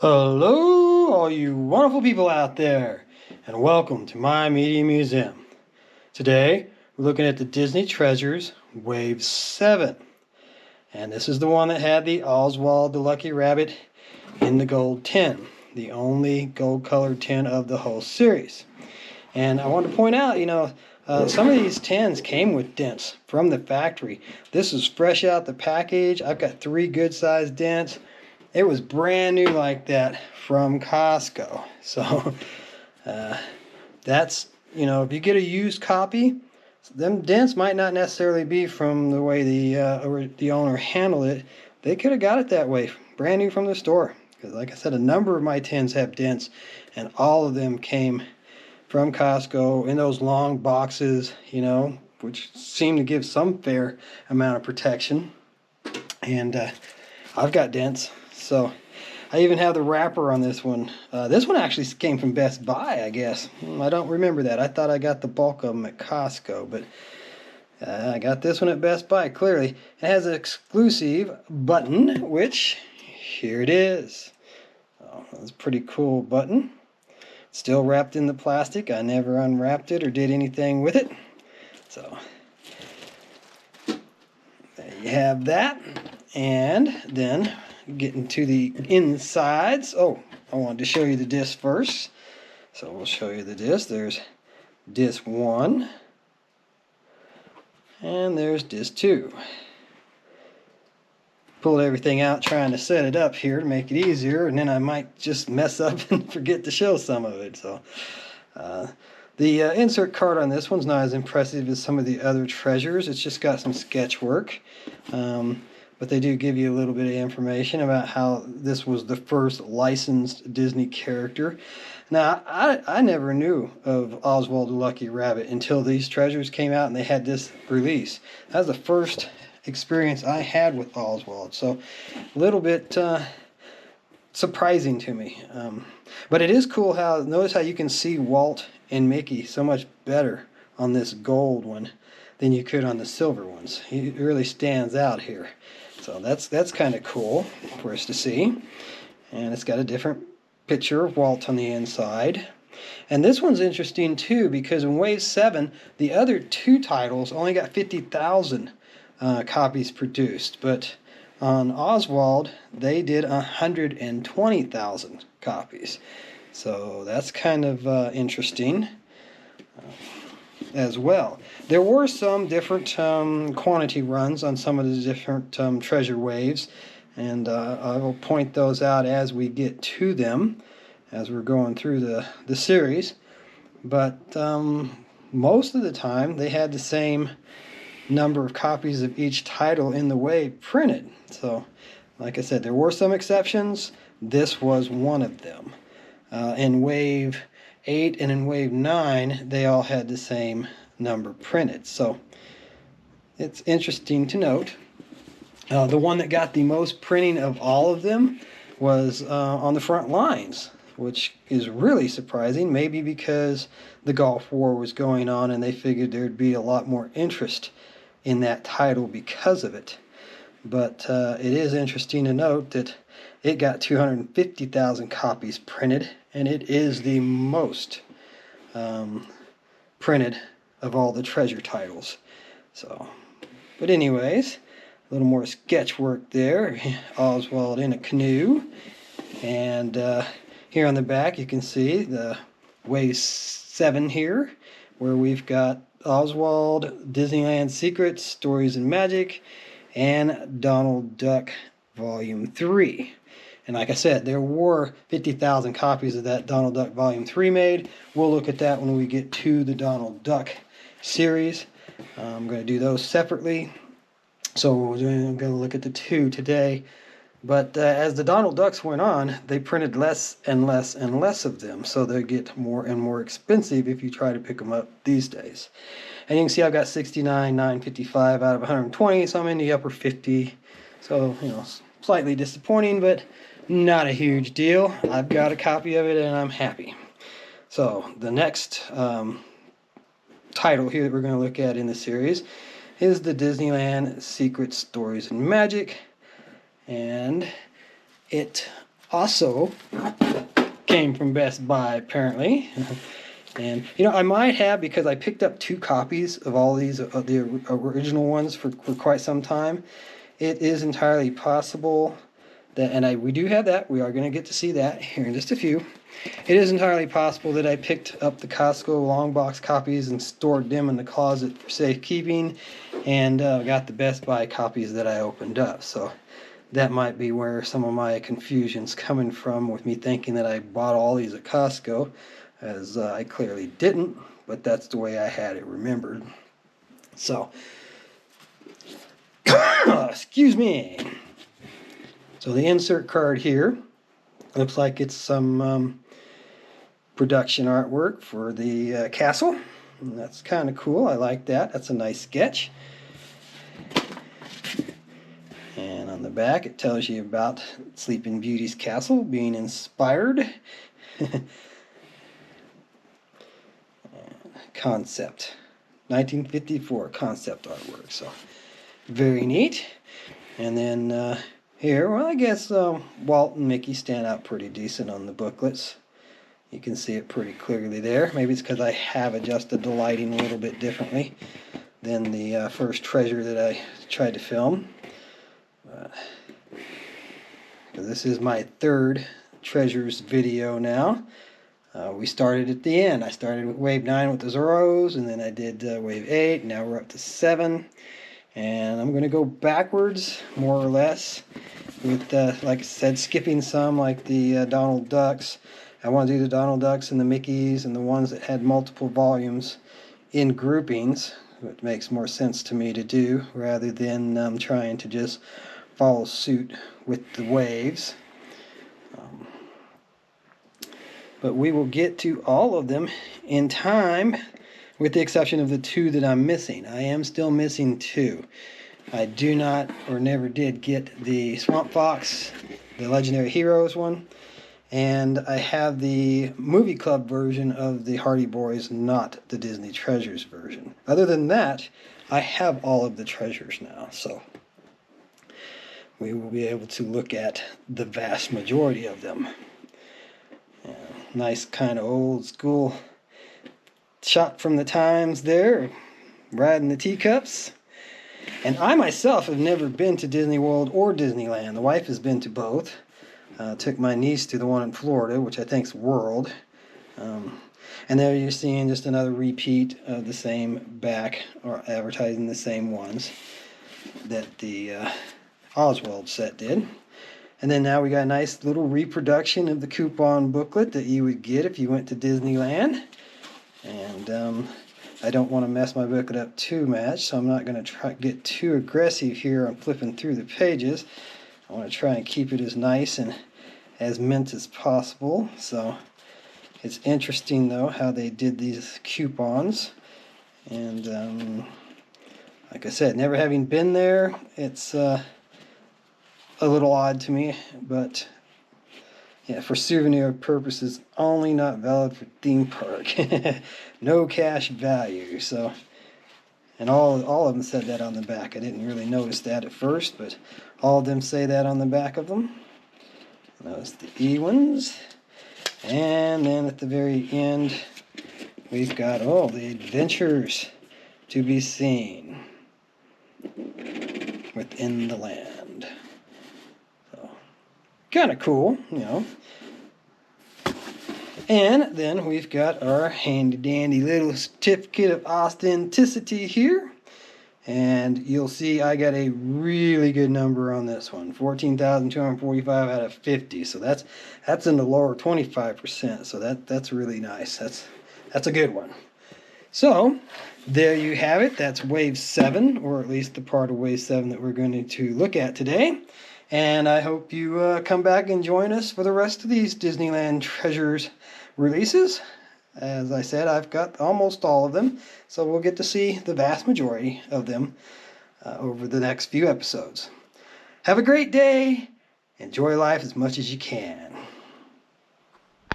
Hello, all you wonderful people out there, and welcome to my Media Museum. Today, we're looking at the Disney Treasures Wave 7. And this is the one that had the Oswald the Lucky Rabbit in the gold tin, the only gold-colored tin of the whole series. And I want to point out, some of these tins came with dents from the factory. This is fresh out the package. I've got 3 good-sized dents. It was brand new like that from Costco. So that's, if you get a used copy, them dents might not necessarily be from the way the owner handled it. They could have got it that way, brand new from the store. Because like I said, a number of my tins have dents, and all of them came from Costco in those long boxes, which seem to give some fair amount of protection. And I've got dents. So I even have the wrapper on this one. This one actually came from Best Buy, I guess. I don't remember that. I thought I got the bulk of them at Costco, but I got this one at Best Buy, clearly. It has an exclusive button, which here it is. Oh, that's a pretty cool button. Still wrapped in the plastic. I never unwrapped it or did anything with it. So there you have that. And then getting to the insides. Oh, I wanted to show you the disc first. So we'll show you the disc. There's disc 1. And there's disc 2. Pulled everything out trying to set it up here to make it easier, and then I might just mess up and forget to show some of it. So the insert card on this one's not as impressive as some of the other treasures. It's just got some sketch work. But they do give you a little bit of information about how this was the first licensed Disney character. Now, I never knew of Oswald the Lucky Rabbit until these treasures came out and they had this release. That was the first experience I had with Oswald, so a little bit surprising to me. But it is cool notice how you can see Walt and Mickey so much better on this gold one than you could on the silver ones. He really stands out here. So that's kind of cool for us to see. And it's got a different picture of Walt on the inside. And this one's interesting too, because in Wave 7, the other 2 titles only got 50,000 copies produced. But on Oswald, they did 120,000 copies. So that's kind of interesting as well. There were some different quantity runs on some of the different treasure waves, and I will point those out as we get to them, as we're going through the series. But most of the time, they had the same number of copies of each title in the wave printed. So, like I said, there were some exceptions. This was one of them. In Wave 8 and in Wave 9, they all had the same number printed. So it's interesting to note. The one that got the most printing of all of them was on the front lines, which is really surprising, maybe because the Gulf War was going on and they figured there'd be a lot more interest in that title because of it. But it is interesting to note that it got 250,000 copies printed, and it is the most printed of all the treasure titles. So, but anyways, a little more sketch work there. Oswald in a canoe. And here on the back you can see the Wave 7 here, where we've got Oswald, Disneyland Secrets, Stories and Magic, and Donald Duck Volume 3. And like I said, there were 50,000 copies of that Donald Duck Volume 3 made. We'll look at that when we get to the Donald Duck series. I'm going to do those separately. So we're going to look at the 2 today. But as the Donald Ducks went on, they printed less and less and less of them. So they get more and more expensive if you try to pick them up these days. And you can see I've got 69,955 out of 120, so I'm in the upper 50. So, slightly disappointing, but not a huge deal. I've got a copy of it and I'm happy. So the next title here that we're going to look at in the series is the Disneyland Secret Stories and Magic. And it also came from Best Buy, apparently. And, you know, I might have, because I picked up 2 copies of all these, the original ones for quite some time. It is entirely possible that, and we do have that. We are going to get to see that here in just a few. It is entirely possible that I picked up the Costco long box copies and stored them in the closet for safekeeping, and got the Best Buy copies that I opened up. So that might be where some of my confusion's coming from, with me thinking that I bought all these at Costco, as I clearly didn't, but that's the way I had it remembered. So, excuse me. So the insert card here looks like it's some production artwork for the castle. And that's kind of cool. I like that. That's a nice sketch. And on the back it tells you about Sleeping Beauty's castle being inspired. Concept. 1954 concept artwork. So very neat. And then here, well, I guess Walt and Mickey stand out pretty decent on the booklets. You can see it pretty clearly there. Maybe it's because I have adjusted the lighting a little bit differently than the first treasure that I tried to film. This is my 3rd treasures video now. We started at the end. I started with Wave 9 with the Zorros, and then I did Wave 8. Now we're up to 7. And I'm going to go backwards, more or less, with, like I said, skipping some, like the Donald Ducks. I want to do the Donald Ducks and the Mickeys and the ones that had multiple volumes in groupings. It makes more sense to me to do, rather than trying to just follow suit with the waves. But we will get to all of them in time, with the exception of the 2 that I'm missing. I am still missing 2. I do not, or never did, get the Swamp Fox, the Legendary Heroes one, and I have the movie club version of the Hardy Boys, not the Disney Treasures version. Other than that, I have all of the treasures now, so we will be able to look at the vast majority of them. Nice kind of old school shot from the times there, riding the teacups. And I myself have never been to Disney World or Disneyland. The wife has been to both. Took my niece to the one in Florida, which I think's World. And there you're seeing just another repeat of the same back, or advertising the same ones that the Oswald set did. And then now we got a nice little reproduction of the coupon booklet that you would get if you went to Disneyland. And I don't want to mess my booklet up too much, so I'm not going to try get too aggressive here on flipping through the pages. I want to try and keep it as nice and as mint as possible. So it's interesting though how they did these coupons. And like I said, never having been there, it's a little odd to me, but yeah, for souvenir purposes only, not valid for theme park. No cash value. So, and all of them said that on the back. I didn't really notice that at first, but all of them say that on the back of them. Notice the E ones. And then at the very end, we've got all the adventures to be seen within the land. So, kind of cool, you know. And then we've got our handy dandy little certificate of authenticity here. And you'll see I got a really good number on this one. 14,245 out of 50. So that's in the lower 25%. So that's really nice. That's a good one. So there you have it. That's Wave 7, or at least the part of Wave 7 that we're going to look at today. And I hope you come back and join us for the rest of these Disneyland Treasures releases. As I said, I've got almost all of them, so we'll get to see the vast majority of them over the next few episodes. Have a great day. Enjoy life as much as you can.